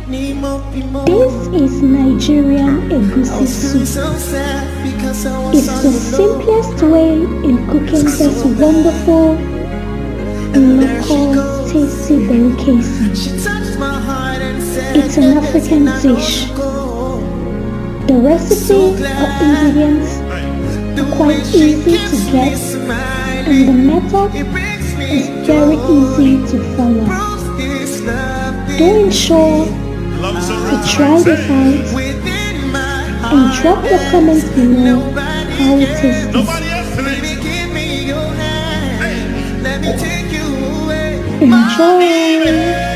This is Nigerian Egusi soup. It's the simplest way in cooking this wonderful, local, tasty delicacy. It's an African dish. The recipe or ingredients are quite easy to get, and the method is very easy to follow. Do ensure to try this out and drop your comments below how it tastes. Enjoy!